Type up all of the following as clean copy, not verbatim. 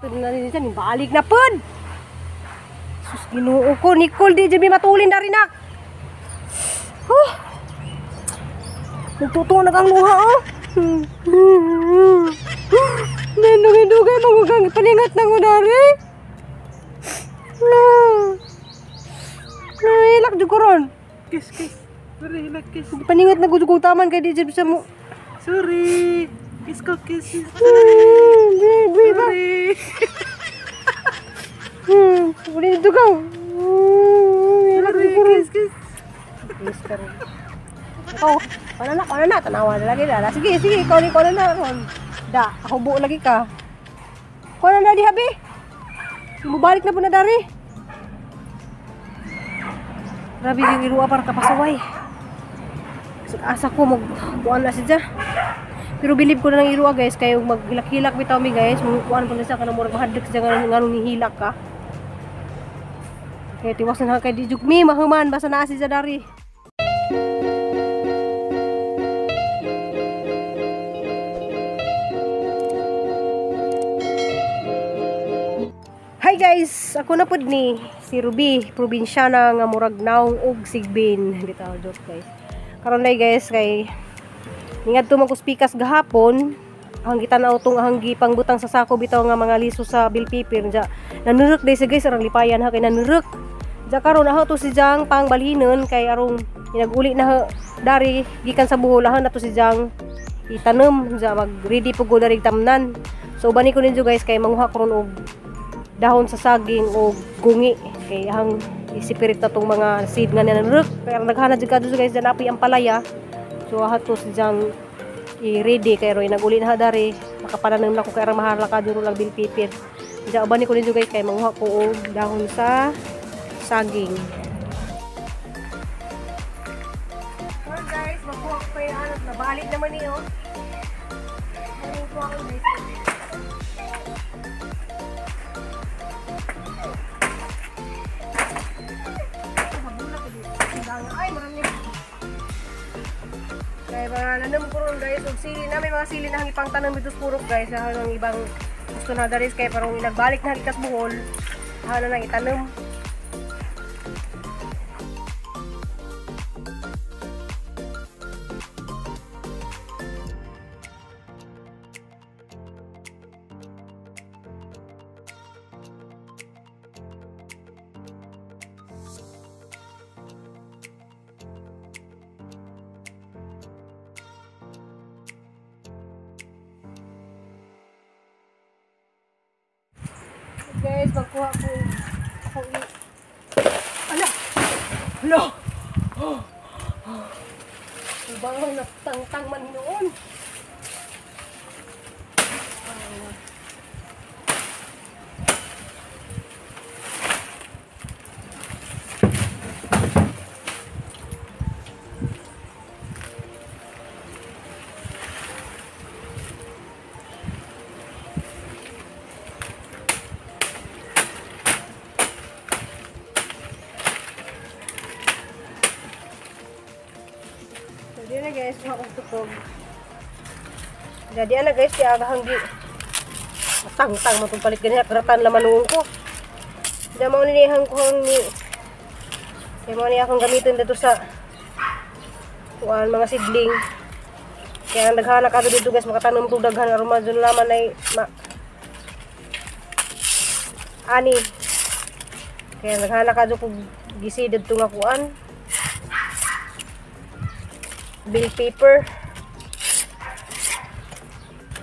Ito na rin dyan, balik na pod. Sus, ginoo ko, Nicole, di dyan matulin na rin nak. Nagtutunan ang luha, oh. Nandugay-dugay, magugang paningat na ko dari. Hilak di ko ron. Kiss. Sorry, hilak kiss. Paningat na ko taman kay di dyan bisa mo. Sorry. Kiss ko, kiss. Sorry. Uli dito ka. Sorry, kiss. Kiss ka rin. Oh, ano na, tanawa na lagi na. Sige, ikaw na ron. Da, hubo lagi ka. Kuha na di habi. Bumalik na po na dari. Grabe yung iruwa para kapasaway. Asa ko magkuhan na siya. Pero believe ko na ng iruwa guys. Kaya maghilak-hilak bitaw mi guys. Magkuhan ko na siya. Kanang murag mahadlik siya nga nung hilak ka. Kaya tiwasan na kay di jugmi. Mahuman. Basta na siya dari. Hi guys, ako na pod ni si Ruby, probinsyana nga murag naong og sigbin. Bitaw joke guys. Karon day guys kay ningadto man ko spikas gahapon, ang gitanaw tong hanggi pangbutang sa sako bitaw nga mga liso sa bill paper ja. Nanurek day sa guys arang lipayan ha kay nanurek. Ja karon aha to si Jang pangbalhinon kay arong inaguli na dari gikan sa buholahan na to si Jang itanom ja mag ready pug go dari tamnan. So bani ko ninyo guys kay manguha karon og dahon sa saging o gungi kay hang isipirit na tong mga seed nga nanurek pero naghana jud kadto guys dyan apoy ang palaya so hato si Jang i-ready kay roy naguli na dari makapananom na ko kay arang mahala ka duro lang bill paper dyan uban ko ninyo guys kay manguha ko og dahon sa saging. So guys magkuha ko kay ano nabalik naman niyo magkuha ko guys. Ay, marami. Kaya mga nanam ko ron guys, og sili na may mga sili na hangipang tanong dito purok guys, ang ibang gusto na daris kay parang inagbalik na hagikas buhol. Hala nang itanom. Guys, magkuha ko Hala! Ibang nagtangtang man noon. Jadi na guys, makong tutog. Jadi na guys, kaya hanggi matang-tang matumpalit ganyan, karatan laman noon ko. Jadi mo nilihang ko ni kaya mo niya akong gamitin dito sa mga sidling. Kaya naghana ka dito guys, makatanom itong daghan aron madyon laman ay ani. Kaya naghana ka dito gisided itong akuan. Bill paper.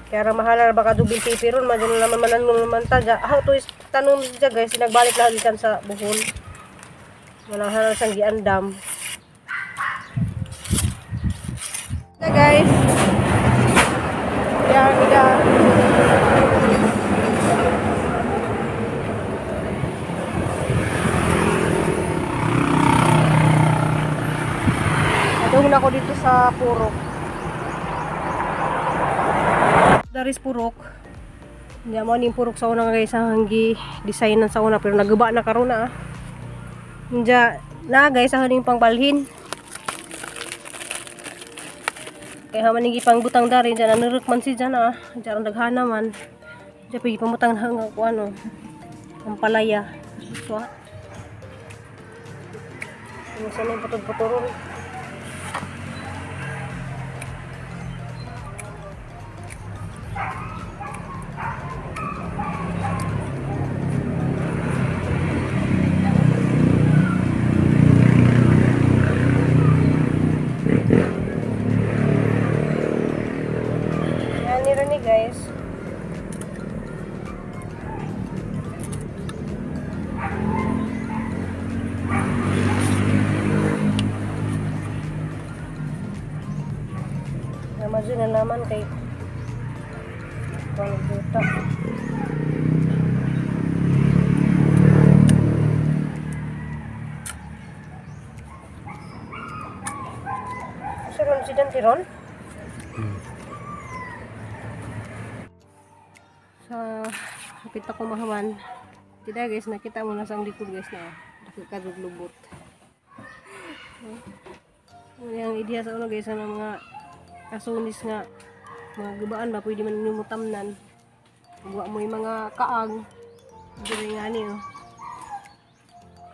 Kaya mahala baka do bill paper ron, madyan naman naman ta. How to tanong dyan guys, sinagbalik na halikan sa buhol. Walang halal sang giandam. Na guys. Kaya ida. Adong na ko dito sa purok. Daris purok. Hindi mo ning purok sa una guys, hanggi designan sa una pero naguba na karon na. Hindi na guys ang haning pangbalhin. Kaya man ning ipang butang dari diyan nanurok man si diyan diyan daghana man. Diya pigi pamutang na nga ko ano. Ang palaya. So, ano sana yung putod-puturon. Yan nila ni guys. Naman na naman kay walang buta. Siron si Dan Tiron? Sa kapit ako mahaman. Tidak guys, nakita mo na sa likod guys na nakikaduglubot. Yang idea sa ulo guys na mga kasunis nga mga gubaan ba pwede man numutamnan. Buwa mo yung mga kaang dili nga ni oh.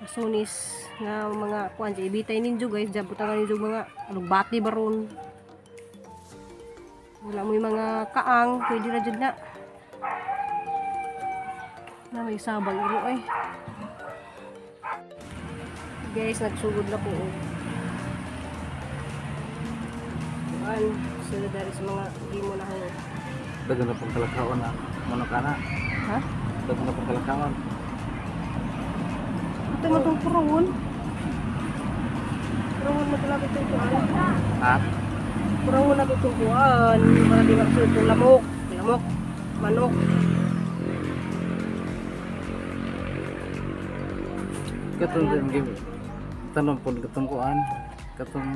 Kasunis nga mga kuan jay bitay ninyo guys, jabutangan ninyo mga alugbati baron. Wala mo yung mga kaang pwede ra jud na. Na may sabang iro ay. Guys, nagsugod na po. Kuan, sila dari sa mga di mo na hangin. Dagan na pong kalakaon na. Mano ka na? Ha? Dagan na pong kalakaon. Ito mo itong purawon. Purawon mo talaga itong kuan. Ha? Purawon na itong kuan. Para di maksud itong lamok. Lamok. Manok. Katong din game. Tanong po katong kuan. Katong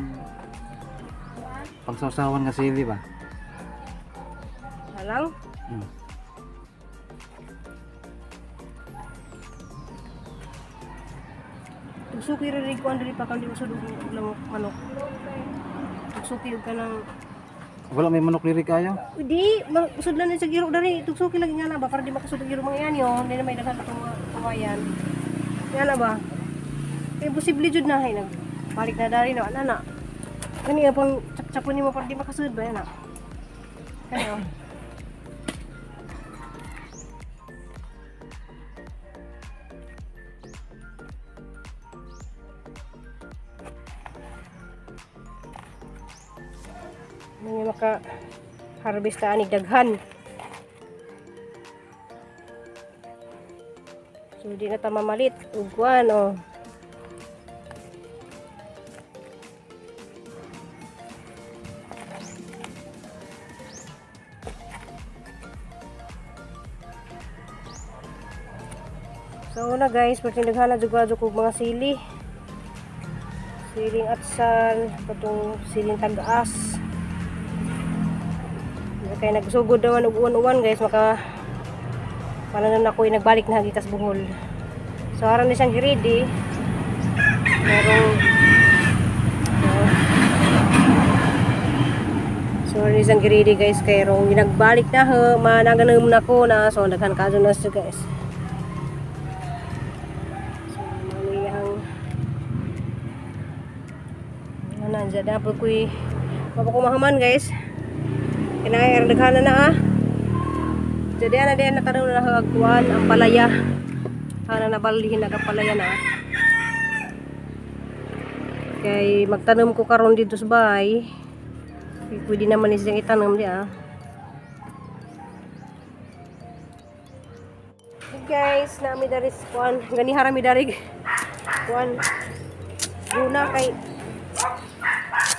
pangsawsawan nga sili ba? Halang. Tugsuki rin rin kuan dali pa kung di usod og lamok manok. Tugsuki ka ng Wala may manok diri kayo? di, usod na sa giro dari. Tugsuki lagi nga na ba para di makasud ang giro mga yan yun. Hindi na may daghan itong kawayan. Yan na ba? Kaya posible jud na hay nagbalik na dari na ana na. Kani nga pang chap-chapon nimo para di makasud ba yan na. Kani oh. Hindi maka harvest na anig daghan. So di na ta mamalit ug kuan oh. So una guys, pagtindaghan na jud ko mga sili. Siling atsal, patong siling tagaas. Kaya nagsugod naman og uwan-uwan guys, maka pananan ako nagbalik na hagikas Bohol. So aron ni siyang ready. Merong so aron ni siyang ready guys, kay rong nagbalik na ho, managanom na ko na so daghan kaso na siya guys. So malihang nandiyan na po kuy mapakumahaman guys. Kinaya ang daghana na ah. Jadi ana diyan nakadaw na hagkuan ang palaya. Ana nabalhin na palaya na. Kay magtanom ko karon dito sa bahay. Pwede naman ni siyang itanom di ah. Hey guys, nami dari kuan, gani harami dari kuan. Guna kay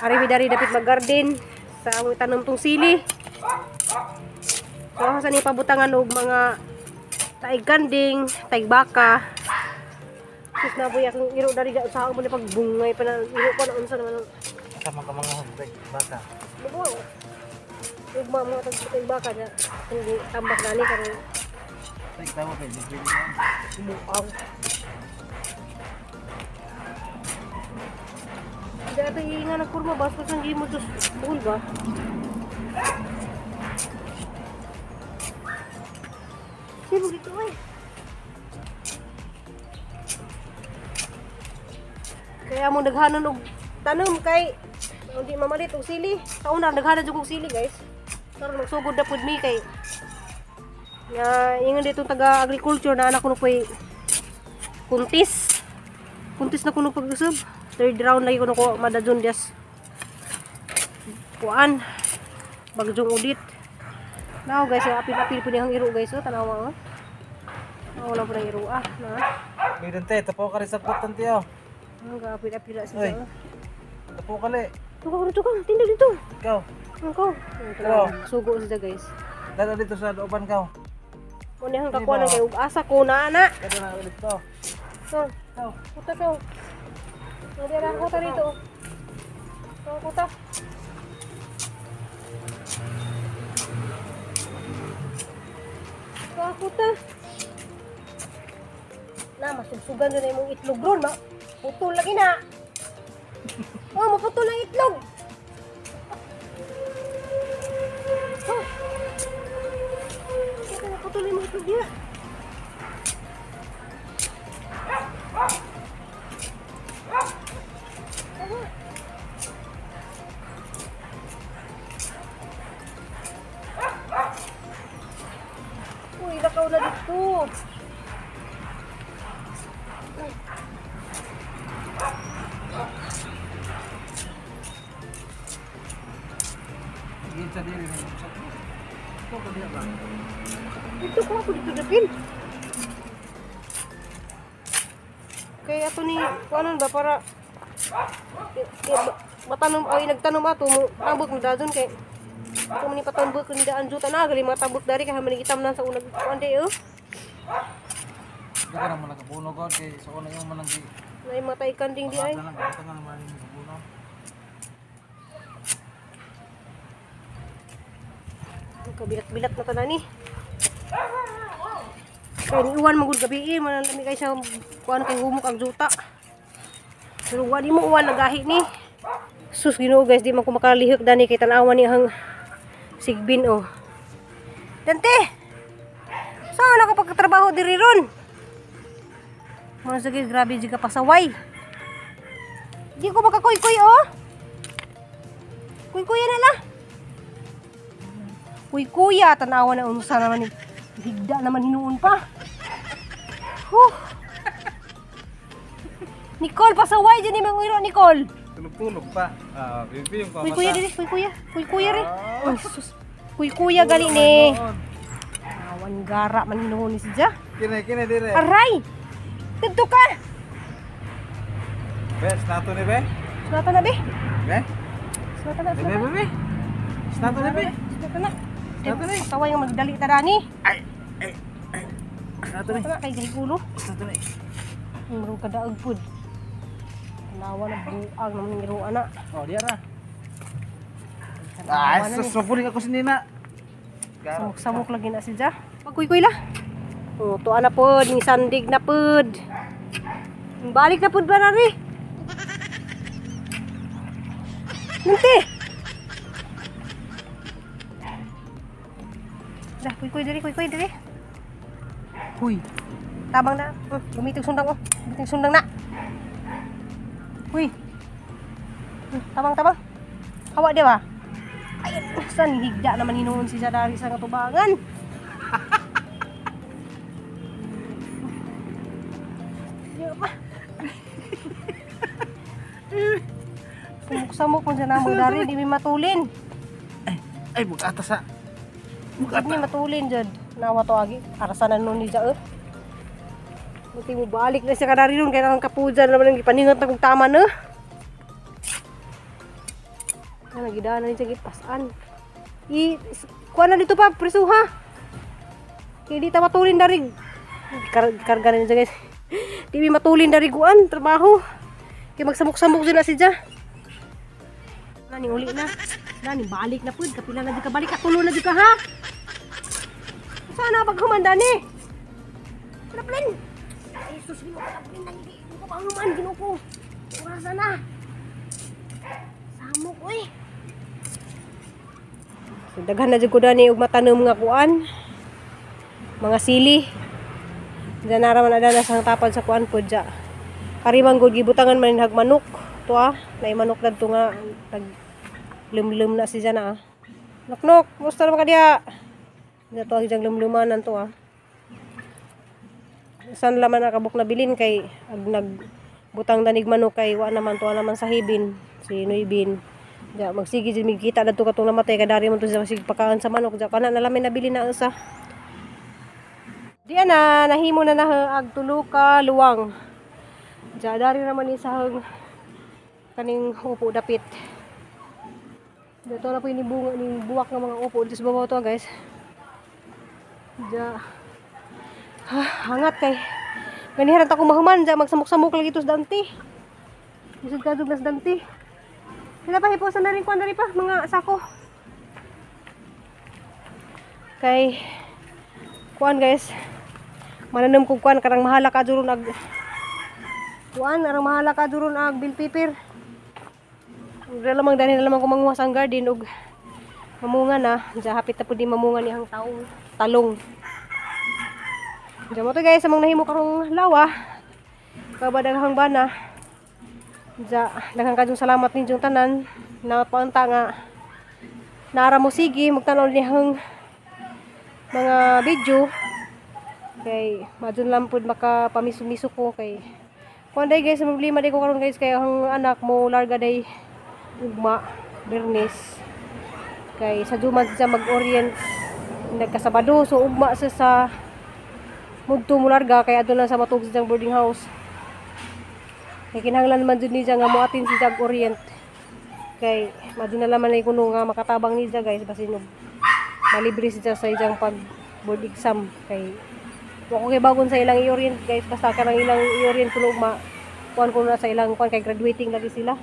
harami dari dapat mag-garden sa among tanom tong sili. So sa ni pabutangan og mga taig kanding, taig baka. Sus na boy akong iro dari sa mo ni pagbungay pa na iro ko na unsa naman. Sama ka mga hubay, bata. Mo. Ugma mo taig baka na hindi tambak na ni karon. Tay tawo kay dili. Muaw. Dati nga nagkurma bas pa sang gimo dos bul ba. Sibog dito eh. Kaya mo daghanon og tanom kay hindi mamalit og sili. Sa una daghanan jud og sili guys. Karon magsugod na pud mi kay nga ingon dito taga agriculture na anak ko koy kuntis. Kuntis na kuno pag-usab. Third round lagi ko nako madajon just kuan bagjong udit. Now guys, apil-apil po niyang iro guys, oh, tanawa oh. Wala po ng iro na. Bidon te, tapo ka rin sa putan tiyo. Ang apil-apil siya. Oy. Tapo ka li. Tukang, tinda dito. Ikaw. Ikaw. Sugo sila guys. Dalo dito sa looban ka. Muna ang kakuha ng kayo. Asa ko na, ana. Kada na ulit to. So, kuta ko. Hindi na kuta dito. Kuta. Kuta. Na, masugsugan doon na yung itlog ron. Putol lagi na. Oh, maputol ang itlog. Oh. Maputol yung itlog niya. Uy, lakaw na dito. Sa diri na. Ito ka diya ba? Dito ko ako dito dapin. Kaya ato ni kuanon ba para matanong ay nagtanom ato mo tambok na dadon kay kung ni patambok ni daan juta na gali mga tambok dari kay manigitam na sa unag kuande oh. Di ka naman nakapuno ko kay sa una yung manang Nay matay kanding di ay. Ito nga naman yung nakapuno. Kabilat-bilat na tanan ni. Kaya niuwan magud gabi manalami kay sa kuan kay humok ang juta. Pero wa di mo uwan nagahi ni. Sus Ginoo guys, di man ko makalihok dani kay tan-awan ni ang sigbin oh. Dante. Saan ako pagtrabaho diri ron? Mo sige grabe jiga pasaway. Di ko makakuy-kuy oh. Kuy-kuya na la. Kuy-kuya tan-awan na unusa naman ni. Higda naman hinuon pa. Nicole, pasaway dyan ni Mangwiro, Nicole. Tulog-tulog pa. Bibi yung pamata. Kuy-kuya dili, kuy-kuya. Kuy-kuya rin. Ay, sus. Kuy-kuya gali ni. Awan gara man hinuon ni siya. Kine dire. Aray! Dito ka! Bes, nato ni be? Sunatan na, be. Be? Sunatan na, Be, sunatan. be. Nato ni be? Sunatan na. Sunatan na. Pasaway yung magdali tarani. Ay. Nato ni. Sunatan na, kay Grigulo. Nato ni. Ang kadaag pud. Nawa na buang naman ng iruan na. Oh, dia na. Ay, susupuli ako sinina. Samok-samok lagi na siya. Pagkuy-kuy la. Oh, tuwa na pod, ni sandig na pod. Balik na pod ba na ri? Nanti. Dah, kuy-kuy diri. Huy. Tabang na. Gumitog sundang oh. Gumitog sundang na. Huy. Tabang. Hawa dia ba? Ayun, saan higda naman hinuon si Zadari sa katubangan. Samuk-samuk kung siya namang dari, di may matulin. Ay, bukata sa. Di may matulin dyan. Nawa to agi, arasan na nun ni Dja. Buti mo balik na siya kadari nun, kaya nang kapujan naman ang ipaningat na kung tama na. Nagidaan na rin siya gitpasan. Kuha na dito pa, prisuha. Kaya di ta matulin dari. Karga na rin siya guys. Di may matulin dari guan, trabaho. Kaya magsamok-samok sila si Dja. Nani uli na. Nani balik na pud, kapila na di ka balik, katulo na di ka ha. Sana paghumanda ni. Palaplin. Ay sus, di mo palaplin na hindi ko panghuman, ginuko. Urasa na. Samok oy. So, daghan na jud ko dani og matanom nga kuan. mga sili. Diyan naraman ada na sang tapad sa kuan pod ja. Karimang gud gibutangan man hag manok. To nay manok dadto nga nag lumlum na siya na. Nok, gusto naman ka diya. Diya to ang lumlumanan to San laman nakabuk na bilin kay ag nagbutang danig manok kay wa naman to naman sa hibin si Noybin. Ja magsige jud mikita dadto katong namatay kadari man to sa sig pakaon sa manok ja kana nalamin na bilin na usa. Diyan na nahimo na ag tulo ka luwang. Ja dari naman ni sa kaning upo dapit. Dito na po ni bunga ni buwak ng mga upo dito sa babaw to guys. Ja hangat kay ganihan ta ko mahuman ja magsamok-samok lagi ito sa danti. Isud kadug nas danti. Sila pa hiposan na rin kuan dali pa mga sako. Kay kuan guys. Mananom kog kuan karang mahala ka duron ag kuan arang mahala ka duron ag bill paper. Lamang dani lamang ko manguha sang garden og mamunga na, ja hapit na pud di mamunga ni hang taong talong. Ja mo to guys among nahimo karong lawa. Kabadaghang bana. Ja daghang kadtong salamat ninyong tanan na paunta nga nara mo sige magtanaw ni hang mga video kay madun lang pud makapamiso-miso ko kay kuan day guys problema day ko karon guys kay ang anak mo larga day ugma Bernes kay sa duman siya mag-orient nagkasabado so ugma siya sa mudto mo larga kay adto lang sa matug sa boarding house kay kinahanglan man jud ni siya nga moatin si jag orient kay maduna laman ay kuno nga makatabang ni siya guys basin malibre siya sa iyang pag board exam kay wa ko kay bagon sa ilang i-orient guys basta kanang ilang i-orient kuno ugma kuan ko na sa ilang kuan kay graduating lagi sila.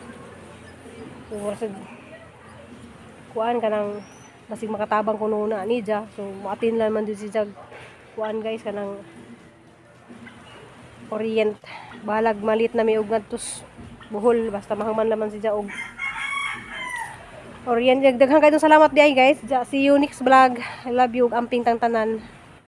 So, kuan kanang basig makatabang kuno na ni ja. So, muatin lang man din si jag kuan guys kanang orient. Balag malit na may og ngadtos buhol basta mahangman naman si ja og orient. Daghang kayong salamat di ay guys. Ja, see you next vlog. I love you amping tang tanan.